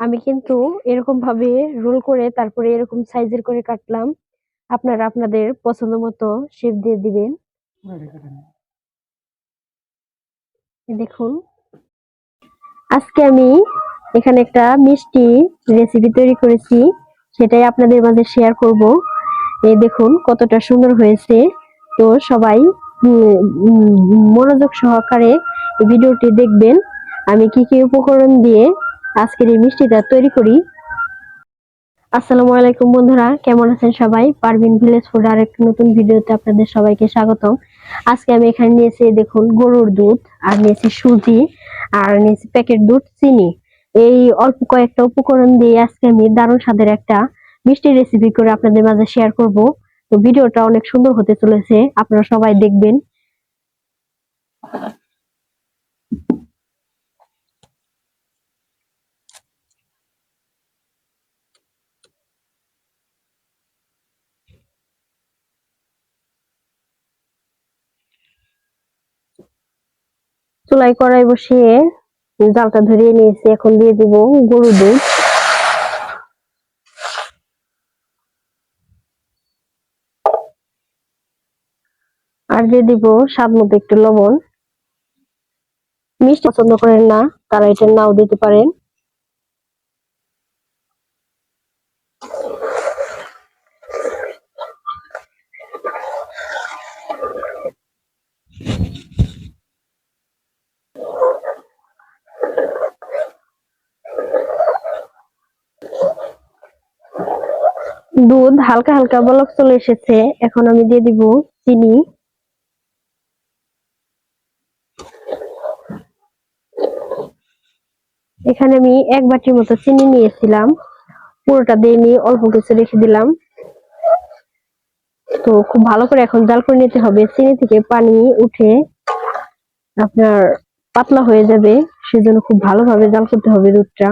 আমি কিন্তু এরকম ভাবে রোল করে তারপরে এরকম সাইজের করে কাটলাম। আপনারা আপনাদের পছন্দ মতো শেপ দিয়ে দিবেন। দেখুন, আজকে আমি এখানে একটা মিষ্টি রেসিপি তৈরি করেছি, সেটাই আপনাদের মাঝে শেয়ার করব। এই দেখুন কতটা সুন্দর হয়েছে। তো সবাই মনোযোগ সহকারে ভিডিওটি দেখবেন। আমি কি কি উপকরণ দিয়ে আজকের এই মিষ্টিটা তৈরি করি। আসসালামু আলাইকুম বন্ধুরা, কেমন আছেন সবাই? পারভিন ভিলেজ ফুড আর একটা নতুন ভিডিওতে আপনাদের সবাইকে স্বাগতম। আজকে আমি এখানে নিয়েছি দেখুন গরুর দুধ, আর নিয়েছি সুজি, আর নিয়েছি প্যাকেট দুধ, চিনি। এই অল্প কয়েকটা উপকরণ দিয়ে আজকে আমি দারুণ স্বাদের একটা মিষ্টি রেসিপি করে আপনাদের মাঝে শেয়ার করব। তো ভিডিওটা অনেক সুন্দর হতে চলেছে, আপনারা সবাই দেখবেন। চুলায় কড়াই বসিয়ে জালটা ধরিয়ে নিয়েছি, এখন দিয়ে দিব গরুর দুধ। আর দিয়ে দিব স্বাদ মতো একটু লবণ। মিষ্টি পছন্দ করেন না তারা এটা নাও দিতে পারেন। দুধ হালকা হালকা বলক চলে এসেছে, এখন আমি দিয়ে দিব চিনি। এখানে আমি 1 বাটির মতো চিনি নিয়েছিলাম, পুরোটা দিয়ে নিয়ে অল্প কিছু রেখে দিলাম। তো খুব ভালো করে এখন জাল করে নিতে হবে, চিনি থেকে পানি উঠে আপনার পাতলা হয়ে যাবে, সেজন্য খুব ভালোভাবে জাল করতে হবে দুধটা।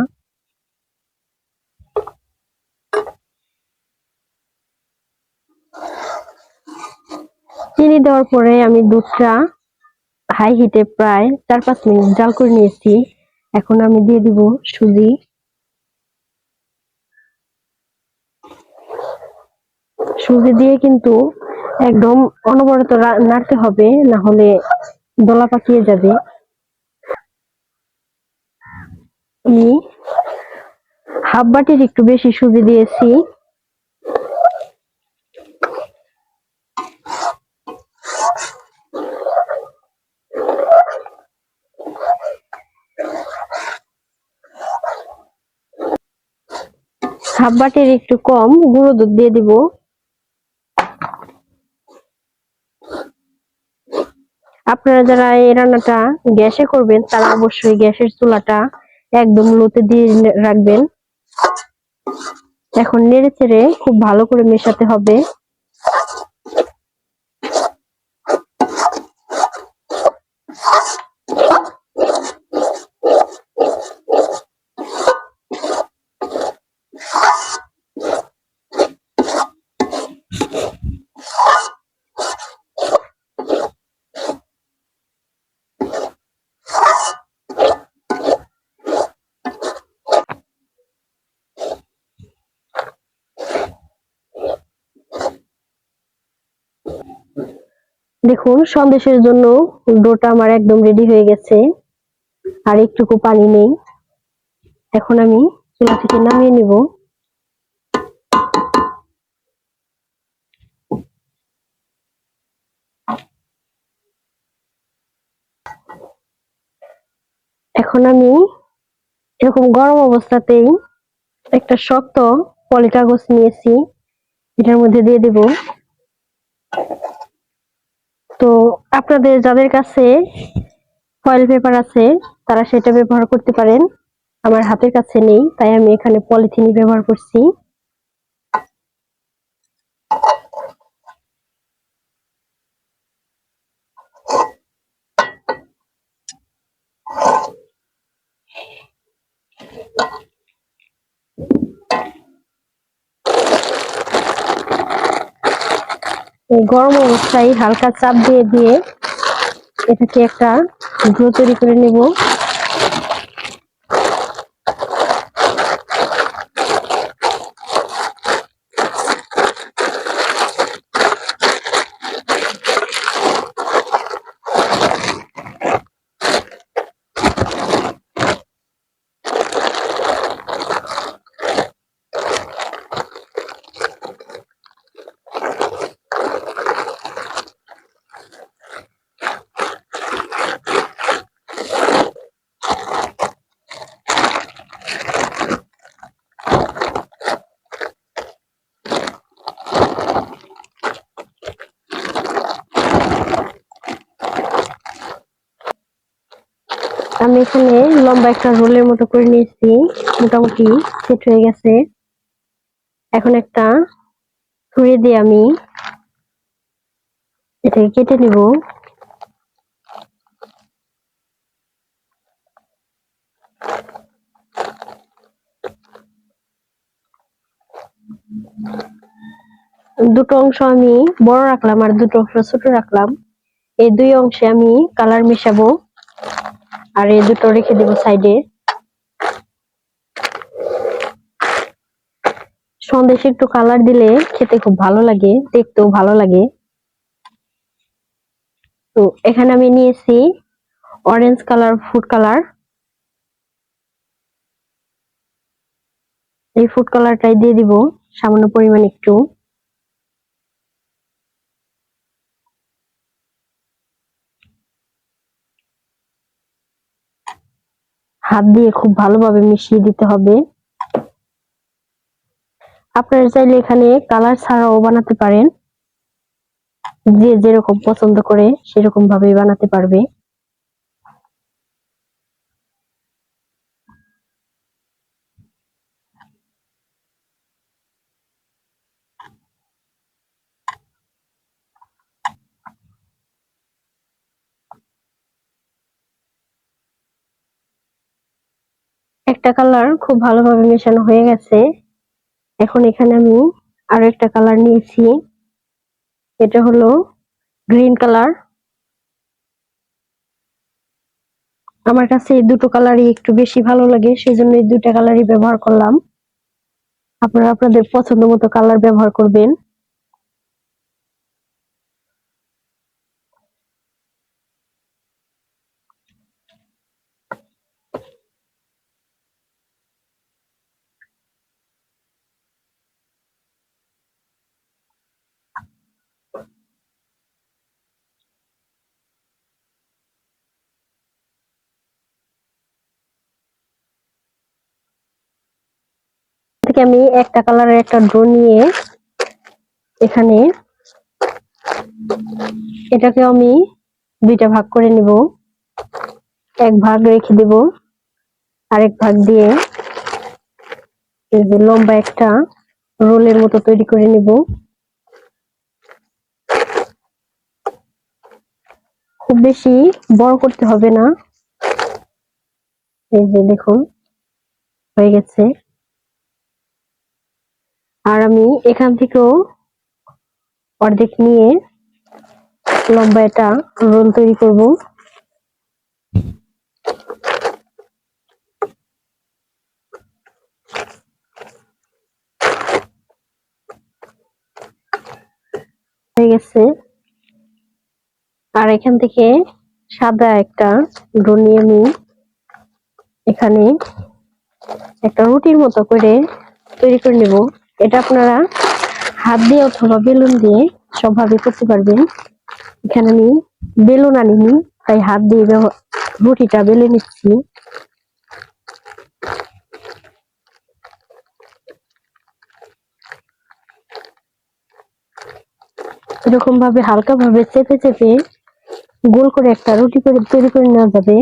চিনি দেওয়ার পরে আমি দুধটা হাই হিটে প্রায় 4-5 মিনিট জাল করে নিয়েছি। এখন আমি দিয়ে দিব সুজি। সুজি দিয়ে কিন্তু একদম অনবরত নাড়তে হবে, না হলে দলা পাকিয়ে যাবে। আমি হাফ বাটির একটু বেশি সুজি দিয়েছি। হাফ বাটির একটু কম গুঁড়ো দুধ দিয়ে দিব। আপনারা যারা এই রান্নাটা গ্যাসে করবেন তারা অবশ্যই গ্যাসের চুলাটা একদম লোতে দিয়ে রাখবেন। এখন নেড়ে চেড়ে খুব ভালো করে মেশাতে হবে। দেখুন, সন্দেশের জন্য ডোটা আমার একদম রেডি হয়ে গেছে, আর একটুকু পানি নেই। এখন আমি চুলা থেকে নামিয়ে নিব। এখন আমি এরকম গরম অবস্থাতেই একটা শক্ত পলি কাগজ নিয়েছি, এটার মধ্যে দিয়ে দেব। তো আপনাদের যাদের কাছে ফয়েল পেপার আছে তারা সেটা ব্যবহার করতে পারেন, আমার হাতের কাছে নেই তাই আমি এখানে পলিথিনই ব্যবহার করছি। গরম অবস্থায় হালকা চাপ দিয়ে দিয়ে এটাকে একটা ডো তৈরি করে নেব। লম্বা একটা রোলের মতো করে নিয়েছি, মোটামুটি সেট হয়ে গেছে। এখন একটা ছুরি দিয়ে আমি এটাকে কেটে নিব। দুটো অংশ আমি বড় রাখলাম আর দুটো অংশ ছোট রাখলাম। এই দুই অংশে আমি কালার মেশাবো আর এই দুটো রেখে দেবো সাইডে। সন্দেশে একটু কালার দিলে খেতে খুব ভালো লাগে, দেখতেও ভালো লাগে। তো এখানে আমি নিয়েছি অরেঞ্জ কালার, ফুড কালার। এই ফুড কালারটাই দিয়ে দিব সামান্য পরিমাণ একটু। হাত দিয়ে খুব ভালোভাবে মিশিয়ে দিতে হবে। আপনারা চাইলে এখানে কালার ছাড়াও বানাতে পারেন, যে যেরকম পছন্দ করে সেরকম ভাবে বানাতে পারবে। একটা কালার খুব ভালোভাবে মেশানো হয়ে গেছে। এখন এখানে আমি আরো একটা কালার নিয়েছি, এটা হলো গ্রিন কালার। আমার কাছে এই দুটো কালারই একটু বেশি ভালো লাগে, সেজন্য এই দুটো কালারই ব্যবহার করলাম। আপনারা আপনাদের পছন্দ মতো কালার ব্যবহার করবেন। থেকে আমি একটা কালারের একটা ড্র নিয়ে এখানে এটাকে আমি দুইটা ভাগ করে নিব। এক ভাগ রেখে দেব, আরেক ভাগ দিয়ে এই যে লম্বা একটা রোলের মতো তৈরি করে নিব। খুব বেশি বড় করতে হবে না। এই যে দেখুন হয়ে গেছে। আর আমি এখান থেকেও অর্ধেক নিয়ে লম্বা একটা রোল তৈরি করব। হয়ে গেছে। আর এখান থেকে সাদা একটা ডো নিয়ে আমি এখানে একটা রুটির মতো করে তৈরি করে নেব। এটা আপনারা হাত দিয়ে অথবা বেলুন দিয়ে সবভাবে করতে পারবেন। এখানে আমি বেলুন আনিনি, তাই হাত দিয়ে রুটিটা বেলে নিচ্ছি। এরকম ভাবে হালকা ভাবে চেপে চেপে গোল করে একটা রুটি করে তৈরি করে নেওয়া যাবে।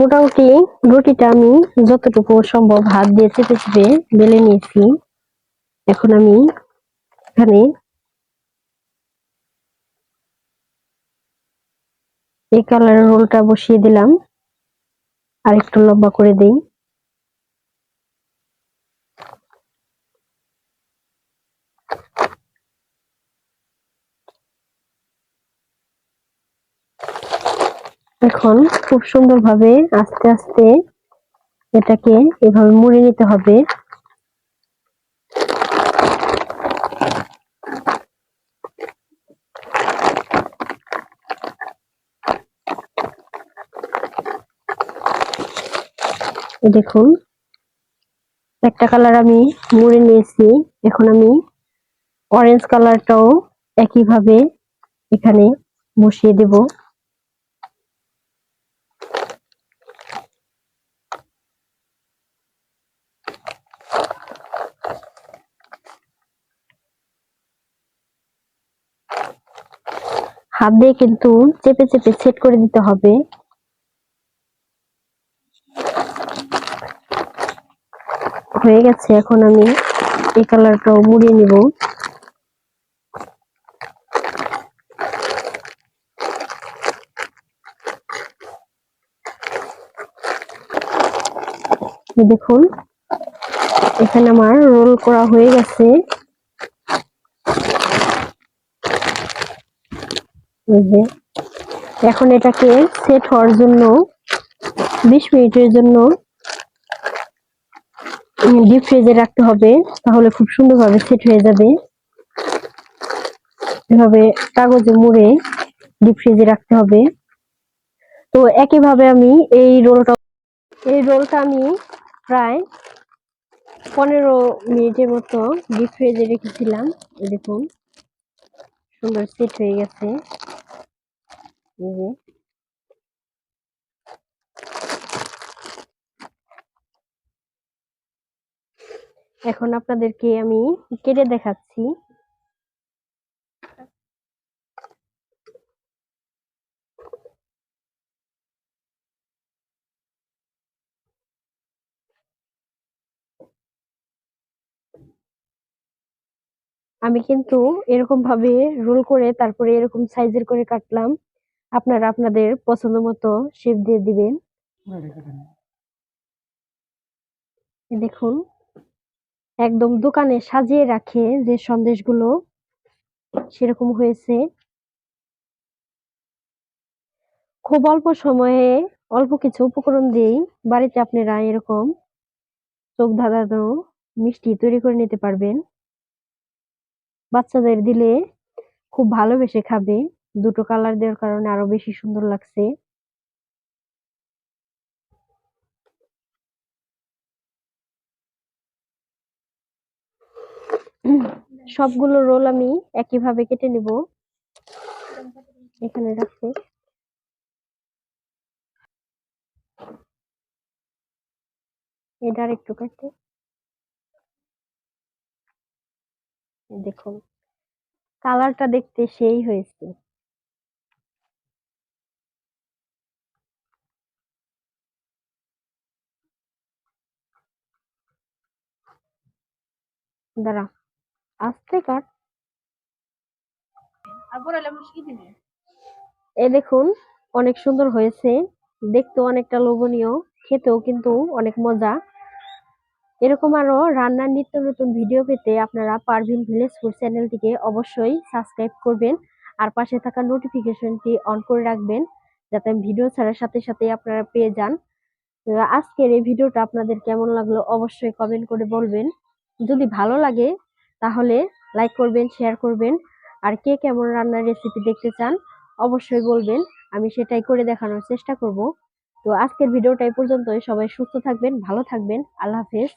মোটামুটি রুটিটা আমি যতটুকু সম্ভব হাত দিয়ে চেপে চেপে বেলে নিয়েছি। এখন আমি এখানে এই কালারের রোলটা বসিয়ে দিলাম, আর একটু লম্বা করে দেই। এখন খুব সুন্দরভাবে আস্তে আস্তে এটাকে এভাবে মুড়ে নিতে হবে। দেখুন একটা কালার আমি মুড়ে নিয়েছি, এখন আমি অরেঞ্জ কালারটাও একইভাবে এখানে বসিয়ে দেব। হাত দিয়ে কিন্তু চেপে চেপে সেট করে দিতে হবে। হয়ে গেছে, এখন আমি এই কালারটাও মুড়িয়ে নিব। দেখুন এখানে আমার রোল করা হয়ে গেছে। এখন এটাকে সেট হওয়ার জন্য 20 মিনিটের জন্য ডিপ ফ্রিজে রাখতে হবে, তাহলে খুব সুন্দরভাবে সেট হয়ে যাবে। এভাবে কাগজে মুড়ে ডিপ ফ্রিজে রাখতে হবে। তো একইভাবে আমি এই রোলটা আমি প্রায় 15 মিনিটের মতো ডিপ ফ্রিজে রেখেছিলাম। দেখুন সুন্দর সেট হয়ে গেছে। এখন আপনাদেরকে আমি কেটে দেখাচ্ছি। আমি কিন্তু এরকম ভাবে রোল করে তারপরে এরকম সাইজের করে কাটলাম। আপনারা আপনাদের পছন্দ মতো শেপ দিয়ে দিবেন। দেখুন একদম দোকানে সাজিয়ে রাখে যে সন্দেশগুলো, সেরকম হয়েছে। খুব অল্প সময়ে অল্প কিছু উপকরণ দিয়েই বাড়িতে আপনারা এরকম চোখ ধাঁধানো মিষ্টি তৈরি করে নিতে পারবেন। বাচ্চাদের দিলে খুব ভালোবেসে খাবে। দুটো কালার দেওয়ার কারণে আরো বেশি সুন্দর লাগছে। সবগুলো রোল আমি একইভাবে কেটে নিব। এখানে রাখছি, এটা আর একটু কাটতে। দেখুন কালারটা দেখতে সেই হয়েছে। দাঁড়া, আস্তে কাট। এ দেখুন অনেক সুন্দর হয়েছে, দেখতেও অনেকটা লোভনীয়, খেতেও কিন্তু অনেক মজা। এরকম আরো রান্নার নিত্য নতুন ভিডিও পেতে আপনারা পারভিন ভিলেজ ফুড চ্যানেলটিকে অবশ্যই সাবস্ক্রাইব করবেন আর পাশে থাকা নোটিফিকেশনটি অন করে রাখবেন, যাতে ভিডিও ছাড়ার সাথে সাথে আপনারা পেয়ে যান। আজকের এই ভিডিওটা আপনাদের কেমন লাগলো অবশ্যই কমেন্ট করে বলবেন। যদি ভালো লাগে তাহলে লাইক করবেন, শেয়ার করবেন। আর কে কেমন রান্নার রেসিপি দেখতে চান অবশ্যই বলবেন, আমি সেটাই করে দেখানোর চেষ্টা করব। তো আজকের ভিডিওটা এই পর্যন্তই। সবাই সুস্থ থাকবেন, ভালো থাকবেন। আল্লাহ হাফেজ।